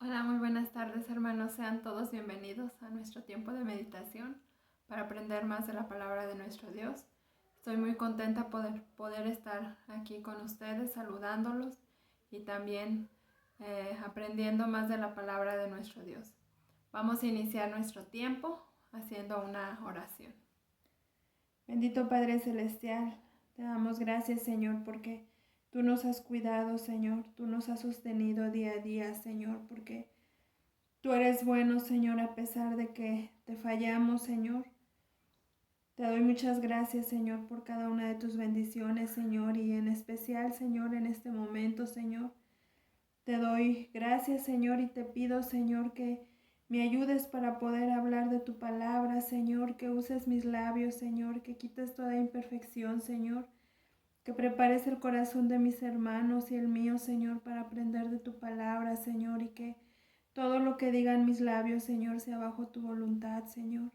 Hola, muy buenas tardes, hermanos. Sean todos bienvenidos a nuestro tiempo de meditación para aprender más de la palabra de nuestro Dios. Estoy muy contenta poder estar aquí con ustedes, saludándolos y también aprendiendo más de la palabra de nuestro Dios. Vamos a iniciar nuestro tiempo haciendo una oración. Bendito Padre Celestial, te damos gracias, Señor, porque tú nos has cuidado, Señor, tú nos has sostenido día a día, Señor, porque tú eres bueno, Señor, a pesar de que te fallamos, Señor. Te doy muchas gracias, Señor, por cada una de tus bendiciones, Señor, y en especial, Señor, en este momento, Señor. Te doy gracias, Señor, y te pido, Señor, que me ayudes para poder hablar de tu palabra, Señor, que uses mis labios, Señor, que quites toda imperfección, Señor, que prepares el corazón de mis hermanos y el mío, Señor, para aprender de tu palabra, Señor, y que todo lo que digan mis labios, Señor, sea bajo tu voluntad, Señor.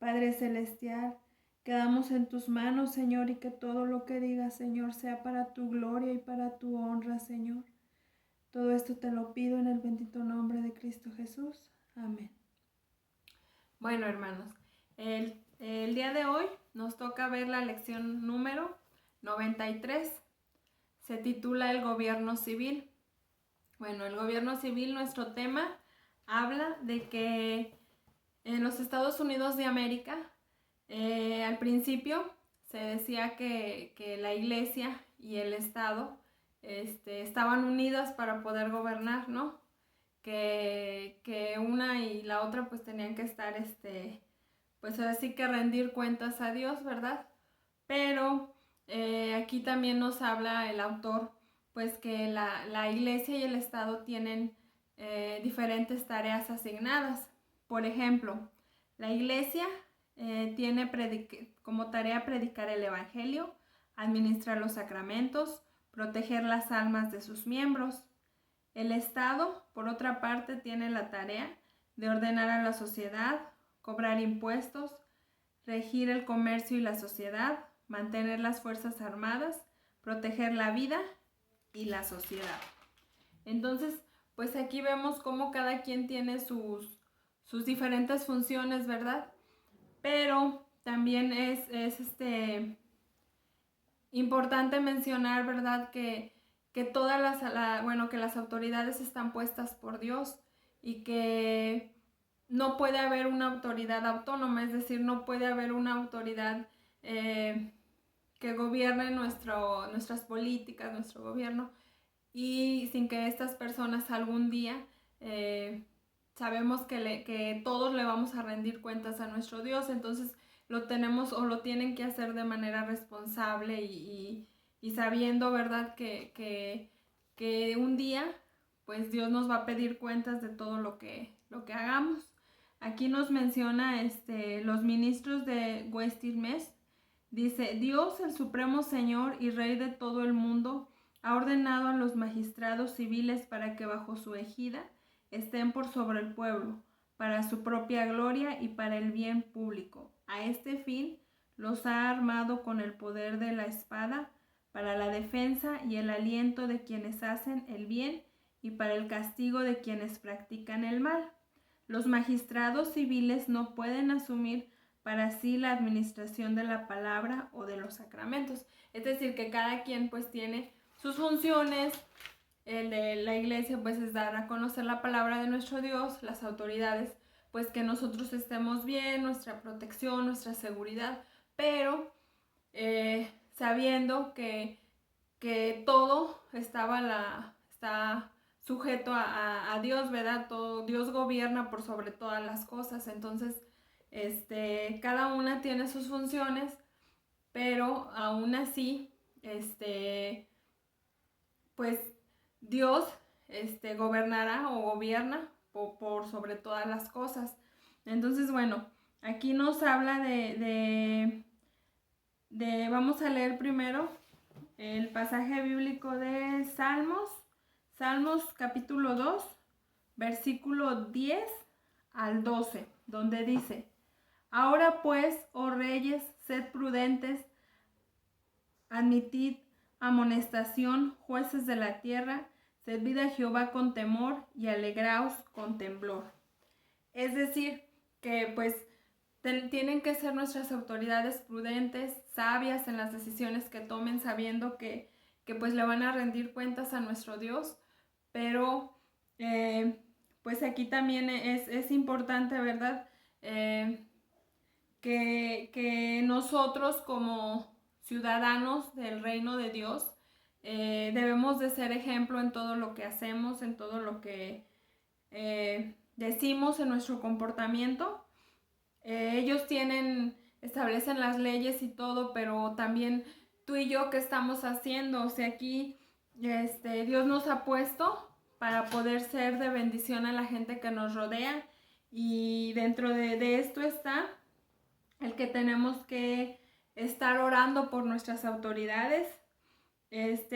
Padre Celestial, quedamos en tus manos, Señor, y que todo lo que digas, Señor, sea para tu gloria y para tu honra, Señor. Todo esto te lo pido en el bendito nombre de Cristo Jesús. Amén. Bueno, hermanos, el día de hoy nos toca ver la lección número 93. Se titula El gobierno civil. Bueno, el gobierno civil, nuestro tema, habla de que en los Estados Unidos de América, al principio se decía que la iglesia y el Estado estaban unidas para poder gobernar, ¿no? Que una y la otra pues tenían que estar, pues así que rendir cuentas a Dios, ¿verdad? Pero aquí también nos habla el autor, pues que la iglesia y el Estado tienen diferentes tareas asignadas. Por ejemplo, la iglesia tiene como tarea predicar el evangelio, administrar los sacramentos, proteger las almas de sus miembros. El Estado, por otra parte, tiene la tarea de ordenar a la sociedad, cobrar impuestos, regir el comercio y la sociedad, mantener las fuerzas armadas, proteger la vida y la sociedad. Entonces, pues aquí vemos cómo cada quien tiene sus diferentes funciones, ¿verdad? Pero también es importante mencionar, ¿verdad? Que todas que las autoridades están puestas por Dios y que no puede haber una autoridad autónoma, es decir, no puede haber una autoridad que gobierne nuestras políticas, nuestro gobierno, y sin que estas personas algún día sabemos que todos le vamos a rendir cuentas a nuestro Dios, entonces lo tenemos o lo tienen que hacer de manera responsable y sabiendo, ¿verdad? Que un día pues Dios nos va a pedir cuentas de todo lo que hagamos. Aquí nos menciona los ministros de Westminster. Dice: Dios, el Supremo Señor y Rey de todo el mundo, ha ordenado a los magistrados civiles para que bajo su égida estén por sobre el pueblo, para su propia gloria y para el bien público. A este fin los ha armado con el poder de la espada, para la defensa y el aliento de quienes hacen el bien y para el castigo de quienes practican el mal. Los magistrados civiles no pueden asumir para sí la administración de la palabra o de los sacramentos. Es decir, que cada quien pues tiene sus funciones. El de la iglesia pues es dar a conocer la palabra de nuestro Dios, las autoridades pues que nosotros estemos bien, nuestra protección, nuestra seguridad, pero sabiendo que todo está sujeto a Dios, ¿verdad? Todo, Dios gobierna por sobre todas las cosas, entonces cada una tiene sus funciones, pero aún así, pues Dios gobernará o gobierna por sobre todas las cosas. Entonces, bueno, aquí nos habla vamos a leer primero el pasaje bíblico de Salmos capítulo 2, versículo 10 al 12, donde dice: Ahora pues, oh reyes, sed prudentes, admitid amonestación, jueces de la tierra, servid a Jehová con temor y alegraos con temblor. Es decir, que pues tienen que ser nuestras autoridades prudentes, sabias en las decisiones que tomen, sabiendo que pues le van a rendir cuentas a nuestro Dios, pero pues aquí también es importante, ¿verdad? Que nosotros como ciudadanos del reino de Dios debemos de ser ejemplo en todo lo que hacemos, en todo lo que decimos, en nuestro comportamiento. Ellos establecen las leyes y todo, pero también tú y yo, ¿qué estamos haciendo? O sea, aquí Dios nos ha puesto para poder ser de bendición a la gente que nos rodea, y dentro de esto está el que tenemos que estar orando por nuestras autoridades.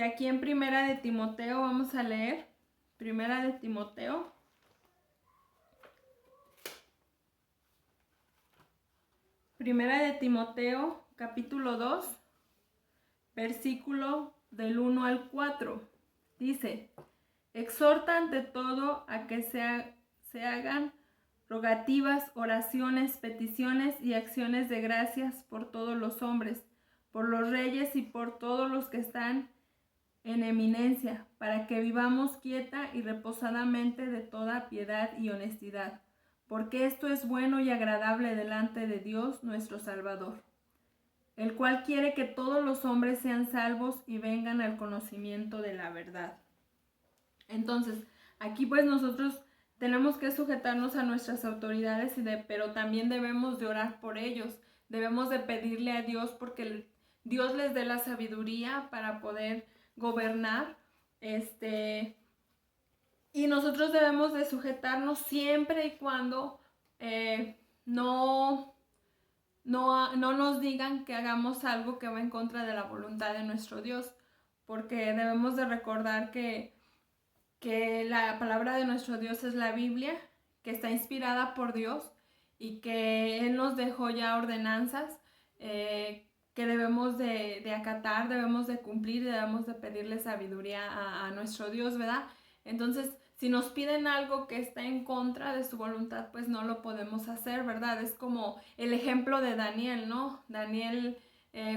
Aquí en Primera de Timoteo vamos a leer Primera de Timoteo. Primera de Timoteo, capítulo 2, versículo del 1 al 4. Dice: exhorta ante todo a que se hagan rogativas, oraciones, peticiones y acciones de gracias por todos los hombres, por los reyes y por todos los que están en eminencia, para que vivamos quieta y reposadamente de toda piedad y honestidad, porque esto es bueno y agradable delante de Dios nuestro Salvador, el cual quiere que todos los hombres sean salvos y vengan al conocimiento de la verdad. Entonces, aquí pues nosotros tenemos que sujetarnos a nuestras autoridades, pero también debemos de orar por ellos. Debemos de pedirle a Dios porque Dios les dé la sabiduría para poder gobernar. Y nosotros debemos de sujetarnos siempre y cuando no nos digan que hagamos algo que va en contra de la voluntad de nuestro Dios, porque debemos de recordar que la palabra de nuestro Dios es la Biblia, que está inspirada por Dios y que Él nos dejó ya ordenanzas que debemos de acatar, debemos de cumplir, debemos de pedirle sabiduría a nuestro Dios, ¿verdad? Entonces, si nos piden algo que está en contra de su voluntad, pues no lo podemos hacer, ¿verdad? Es como el ejemplo de Daniel, ¿no? Daniel,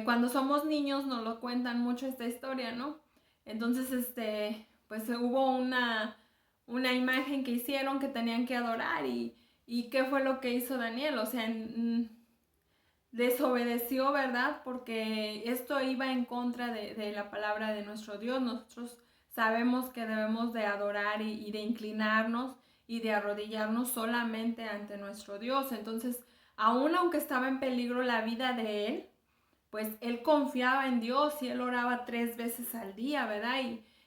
cuando somos niños nos lo cuentan mucho esta historia, ¿no? Entonces, pues hubo una imagen que hicieron que tenían que adorar, y ¿qué fue lo que hizo Daniel? O sea, desobedeció, ¿verdad? Porque esto iba en contra de la palabra de nuestro Dios. Nosotros sabemos que debemos de adorar y de inclinarnos y de arrodillarnos solamente ante nuestro Dios. Entonces, aunque estaba en peligro la vida de él, pues él confiaba en Dios y él oraba 3 veces al día, ¿verdad?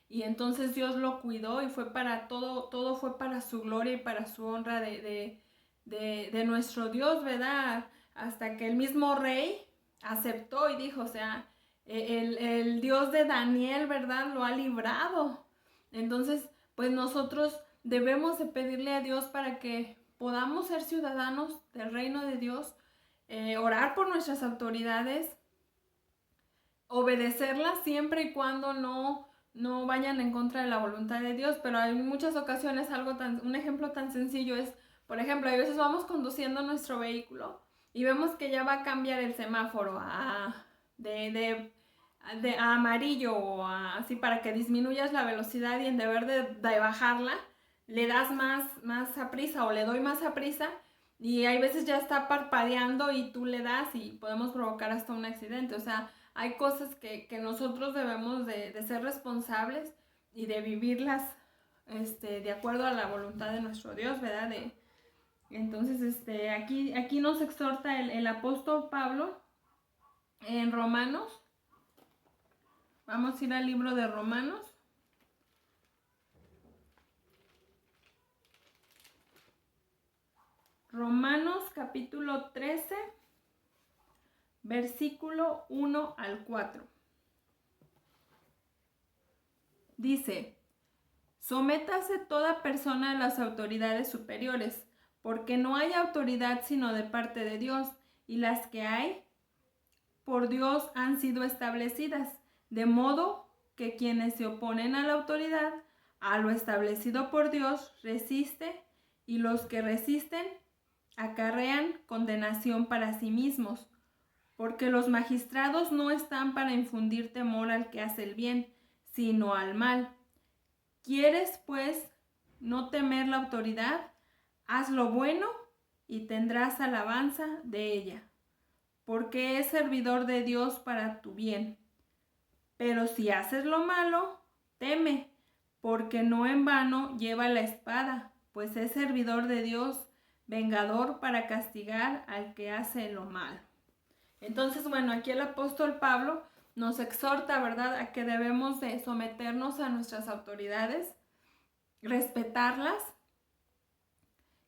Y entonces Dios lo cuidó y fue para todo fue para su gloria y para su honra de nuestro Dios, ¿verdad? Hasta que el mismo rey aceptó y dijo, o sea, el Dios de Daniel, ¿verdad? Lo ha librado. Entonces, pues nosotros debemos de pedirle a Dios para que podamos ser ciudadanos del reino de Dios, orar por nuestras autoridades, obedecerlas siempre y cuando no vayan en contra de la voluntad de Dios. Pero hay muchas ocasiones un ejemplo tan sencillo es, por ejemplo, a veces vamos conduciendo nuestro vehículo y vemos que ya va a cambiar el semáforo de amarillo o así, para que disminuyas la velocidad, y en deber de bajarla le das más a prisa, o le doy más a prisa, y hay veces ya está parpadeando y tú le das y podemos provocar hasta un accidente. O sea, hay cosas que nosotros debemos de ser responsables y de vivirlas de acuerdo a la voluntad de nuestro Dios, ¿verdad? Entonces, aquí nos exhorta el apóstol Pablo en Romanos. Vamos a ir al libro de Romanos. Romanos capítulo 13, versículo 1 al 4. Dice: sométase toda persona a las autoridades superiores, porque no hay autoridad sino de parte de Dios, y las que hay por Dios han sido establecidas, de modo que quienes se oponen a la autoridad a lo establecido por Dios resiste, y los que resisten acarrean condenación para sí mismos, porque los magistrados no están para infundir temor al que hace el bien, sino al mal. ¿Quieres, pues, no temer la autoridad? Haz lo bueno y tendrás alabanza de ella, porque es servidor de Dios para tu bien. Pero si haces lo malo, teme, porque no en vano lleva la espada, pues es servidor de Dios, vengador para castigar al que hace lo malo. Entonces, bueno, aquí el apóstol Pablo nos exhorta, ¿verdad?, a que debemos de someternos a nuestras autoridades, respetarlas,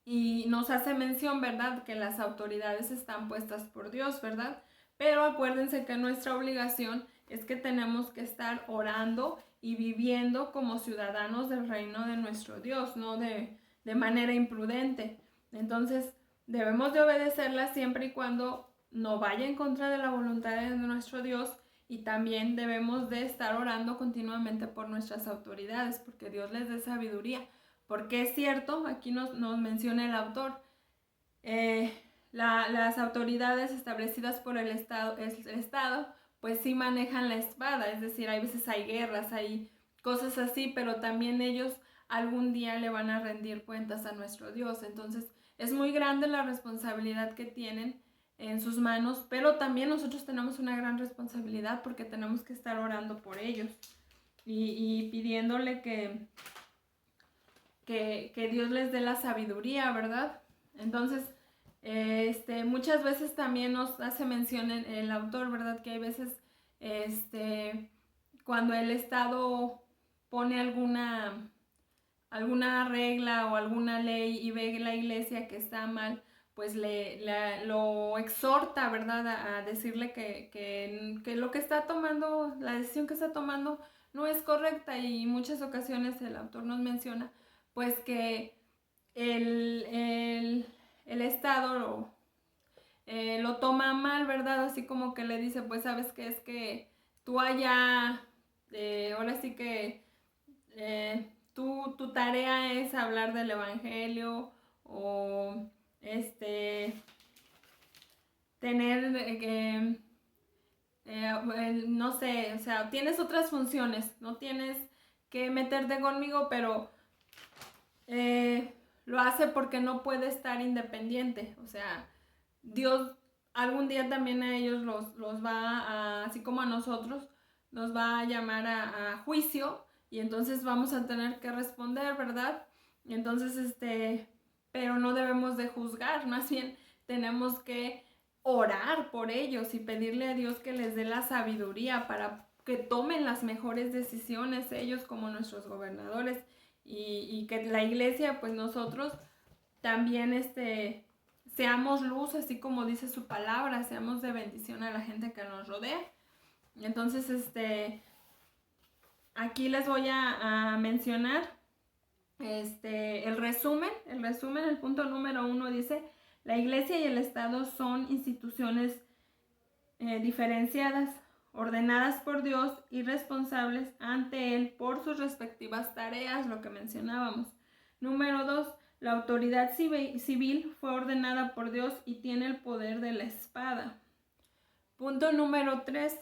y nos hace mención, ¿verdad?, que las autoridades están puestas por Dios, ¿verdad? Pero acuérdense que nuestra obligación es que tenemos que estar orando y viviendo como ciudadanos del reino de nuestro Dios, no de manera imprudente. Entonces, debemos de obedecerlas siempre y cuando no vaya en contra de la voluntad de nuestro Dios, y también debemos de estar orando continuamente por nuestras autoridades, porque Dios les dé sabiduría. Porque es cierto, aquí nos menciona el autor, las autoridades establecidas por el Estado, pues sí manejan la espada, es decir, hay veces hay guerras, hay cosas así, pero también ellos algún día le van a rendir cuentas a nuestro Dios. Entonces es muy grande la responsabilidad que tienen en sus manos, pero también nosotros tenemos una gran responsabilidad, porque tenemos que estar orando por ellos y pidiéndole que Dios les dé la sabiduría, ¿verdad? Entonces, muchas veces también nos hace mención el autor, ¿verdad?, que hay veces, cuando el Estado pone alguna regla o alguna ley y ve la iglesia que está mal, pues lo exhorta, ¿verdad?, a decirle que lo que está tomando, la decisión que está tomando no es correcta. Y en muchas ocasiones el autor nos menciona pues que el Estado lo toma mal, ¿verdad? Así como que le dice, pues sabes que es que tú allá, ahora sí que tu tarea es hablar del evangelio, o tener, no sé, o sea, tienes otras funciones, no tienes que meterte conmigo, pero lo hace porque no puede estar independiente. O sea, Dios algún día también a ellos los va a, así como a nosotros, nos va a llamar a juicio, y entonces vamos a tener que responder, ¿verdad? Y entonces, pero no debemos de juzgar, más bien tenemos que orar por ellos y pedirle a Dios que les dé la sabiduría para que tomen las mejores decisiones ellos como nuestros gobernadores, y que la iglesia, pues nosotros también seamos luz, así como dice su palabra, seamos de bendición a la gente que nos rodea. Entonces, aquí les voy a mencionar el resumen, el punto número 1 dice: la iglesia y el Estado son instituciones diferenciadas, ordenadas por Dios y responsables ante Él por sus respectivas tareas, lo que mencionábamos. Número 2, la autoridad civil fue ordenada por Dios y tiene el poder de la espada. Punto número 3,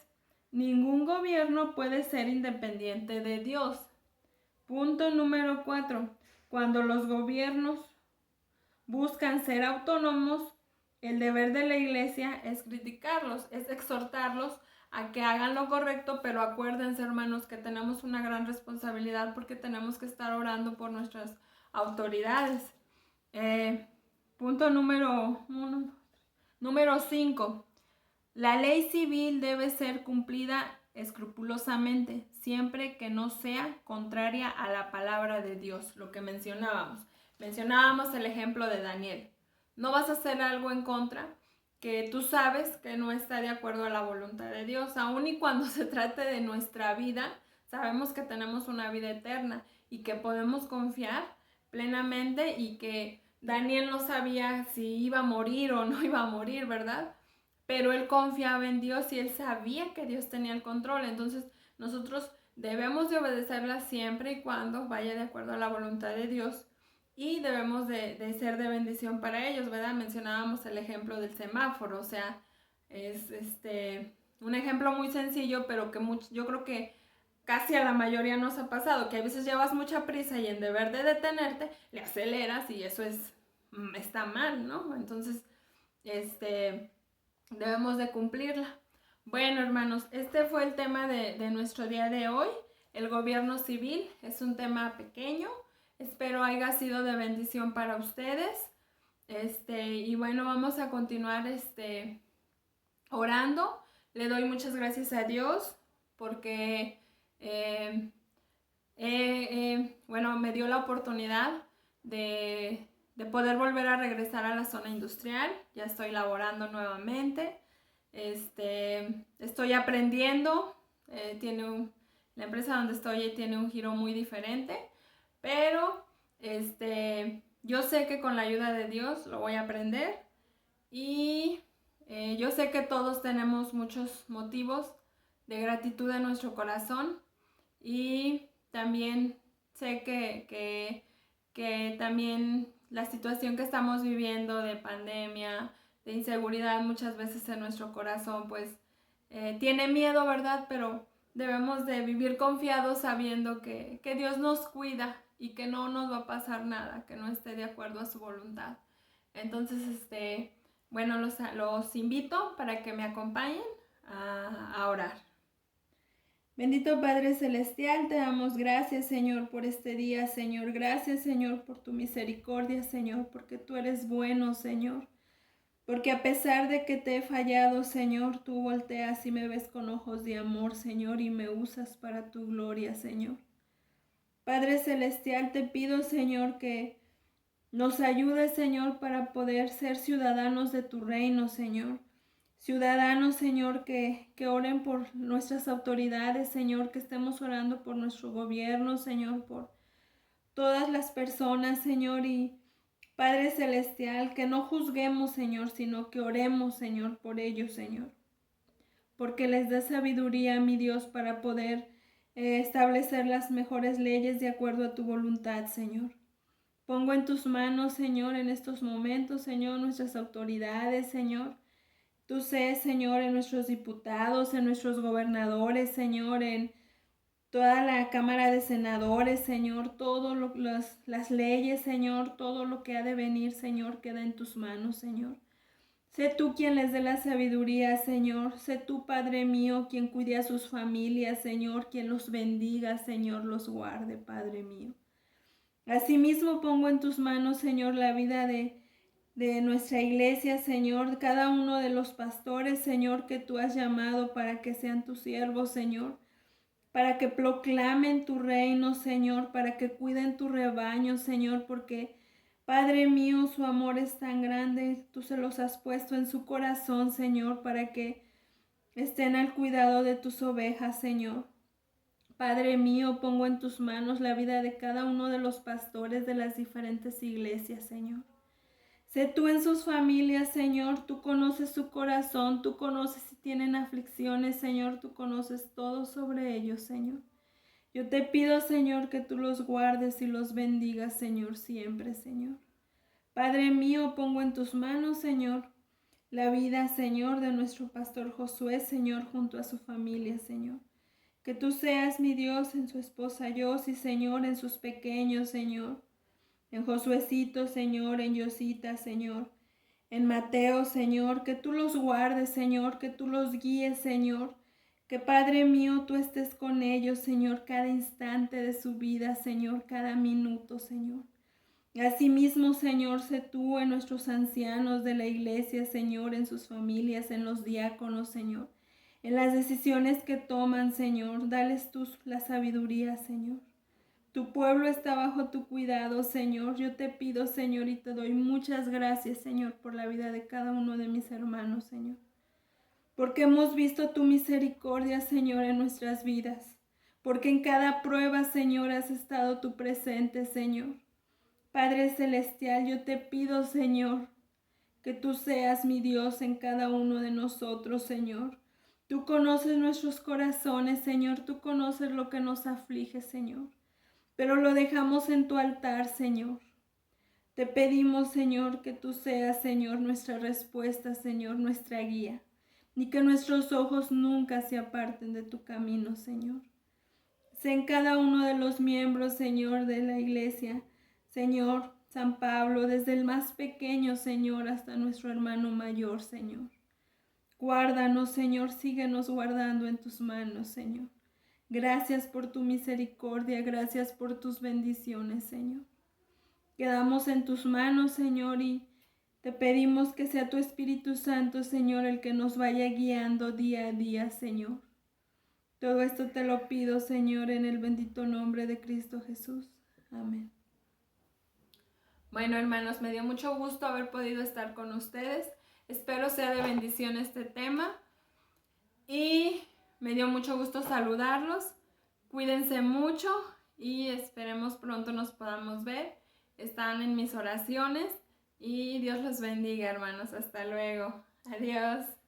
ningún gobierno puede ser independiente de Dios. Punto número 4, cuando los gobiernos buscan ser autónomos, el deber de la iglesia es criticarlos, es exhortarlos a que hagan lo correcto, pero acuérdense, hermanos, que tenemos una gran responsabilidad, porque tenemos que estar orando por nuestras autoridades. Punto número 5. La ley civil debe ser cumplida escrupulosamente, siempre que no sea contraria a la palabra de Dios, lo que mencionábamos. Mencionábamos el ejemplo de Daniel. No vas a hacer algo en contra que tú sabes que no está de acuerdo a la voluntad de Dios, aun y cuando se trate de nuestra vida. Sabemos que tenemos una vida eterna y que podemos confiar plenamente, y que Daniel no sabía si iba a morir o no iba a morir, ¿verdad? Pero él confiaba en Dios y él sabía que Dios tenía el control. Entonces nosotros debemos de obedecerlas siempre y cuando vaya de acuerdo a la voluntad de Dios y debemos de ser de bendición para ellos, ¿verdad? Mencionábamos el ejemplo del semáforo, o sea, es un ejemplo muy sencillo, pero que yo creo que casi a la mayoría nos ha pasado, que a veces llevas mucha prisa y en deber de detenerte, le aceleras y eso está mal, ¿no? Entonces, debemos de cumplirla. Bueno, hermanos, este fue el tema de nuestro día de hoy. El gobierno civil es un tema pequeño. Espero haya sido de bendición para ustedes. Y bueno, vamos a continuar orando. Le doy muchas gracias a Dios porque bueno, me dio la oportunidad de poder volver a regresar a la zona industrial. Ya estoy laborando nuevamente. Estoy aprendiendo. La empresa donde estoy tiene un giro muy diferente, pero yo sé que con la ayuda de Dios lo voy a aprender y yo sé que todos tenemos muchos motivos de gratitud en nuestro corazón y también sé que también la situación que estamos viviendo de pandemia, de inseguridad muchas veces en nuestro corazón, pues tiene miedo, ¿verdad? Pero debemos de vivir confiados sabiendo que Dios nos cuida y que no nos va a pasar nada, que no esté de acuerdo a su voluntad. Entonces, bueno, los invito para que me acompañen a orar. Bendito Padre Celestial, te damos gracias, Señor, por este día, Señor. Gracias, Señor, por tu misericordia, Señor, porque tú eres bueno, Señor. Porque a pesar de que te he fallado, Señor, tú volteas y me ves con ojos de amor, Señor, y me usas para tu gloria, Señor. Padre Celestial, te pido, Señor, que nos ayudes, Señor, para poder ser ciudadanos de tu reino, Señor. Ciudadanos, Señor, que oren por nuestras autoridades, Señor, que estemos orando por nuestro gobierno, Señor, por todas las personas, Señor, y Padre Celestial, que no juzguemos, Señor, sino que oremos, Señor, por ellos, Señor. Porque les dé sabiduría, mi Dios, para poder establecer las mejores leyes de acuerdo a tu voluntad, Señor. Pongo en tus manos, Señor, en estos momentos, Señor, nuestras autoridades, Señor. Tú sé, Señor, en nuestros diputados, en nuestros gobernadores, Señor, en toda la Cámara de Senadores, Señor, todas las leyes, Señor, todo lo que ha de venir, Señor, queda en tus manos, Señor. Sé tú quien les dé la sabiduría, Señor. Sé tú, Padre mío, quien cuide a sus familias, Señor, quien los bendiga, Señor, los guarde, Padre mío. Asimismo pongo en tus manos, Señor, la vida de nuestra iglesia, Señor, cada uno de los pastores, Señor, que tú has llamado para que sean tus siervos, Señor, para que proclamen tu reino, Señor, para que cuiden tu rebaño, Señor, porque, Padre mío, su amor es tan grande, tú se los has puesto en su corazón, Señor, para que estén al cuidado de tus ovejas, Señor. Padre mío, pongo en tus manos la vida de cada uno de los pastores de las diferentes iglesias, Señor. Sé tú en sus familias, Señor, tú conoces su corazón, tú conoces si tienen aflicciones, Señor, tú conoces todo sobre ellos, Señor. Yo te pido, Señor, que tú los guardes y los bendigas, Señor, siempre, Señor. Padre mío, pongo en tus manos, Señor, la vida, Señor, de nuestro pastor Josué, Señor, junto a su familia, Señor. Que tú seas mi Dios en su esposa Yossi, Señor, en sus pequeños, Señor. En Josuecito, Señor, en Yosita, Señor, en Mateo, Señor, que tú los guardes, Señor, que tú los guíes, Señor, que Padre mío, tú estés con ellos, Señor, cada instante de su vida, Señor, cada minuto, Señor. Asimismo, Señor, sé tú en nuestros ancianos de la iglesia, Señor, en sus familias, en los diáconos, Señor, en las decisiones que toman, Señor, dales tú la sabiduría, Señor. Tu pueblo está bajo tu cuidado, Señor. Yo te pido, Señor, y te doy muchas gracias, Señor, por la vida de cada uno de mis hermanos, Señor. Porque hemos visto tu misericordia, Señor, en nuestras vidas. Porque en cada prueba, Señor, has estado tú presente, Señor. Padre Celestial, yo te pido, Señor, que tú seas mi Dios en cada uno de nosotros, Señor. Tú conoces nuestros corazones, Señor, tú conoces lo que nos aflige, Señor, pero lo dejamos en tu altar, Señor. Te pedimos, Señor, que tú seas, Señor, nuestra respuesta, Señor, nuestra guía, y que nuestros ojos nunca se aparten de tu camino, Señor. Sé en cada uno de los miembros, Señor, de la iglesia, Señor, San Pablo, desde el más pequeño, Señor, hasta nuestro hermano mayor, Señor. Guárdanos, Señor, síguenos guardando en tus manos, Señor. Gracias por tu misericordia, gracias por tus bendiciones, Señor. Quedamos en tus manos, Señor, y te pedimos que sea tu Espíritu Santo, Señor, el que nos vaya guiando día a día, Señor. Todo esto te lo pido, Señor, en el bendito nombre de Cristo Jesús. Amén. Bueno, hermanos, me dio mucho gusto haber podido estar con ustedes. Espero sea de bendición este tema. Y me dio mucho gusto saludarlos. Cuídense mucho y esperemos pronto nos podamos ver. Están en mis oraciones y Dios los bendiga, hermanos. Hasta luego. Adiós.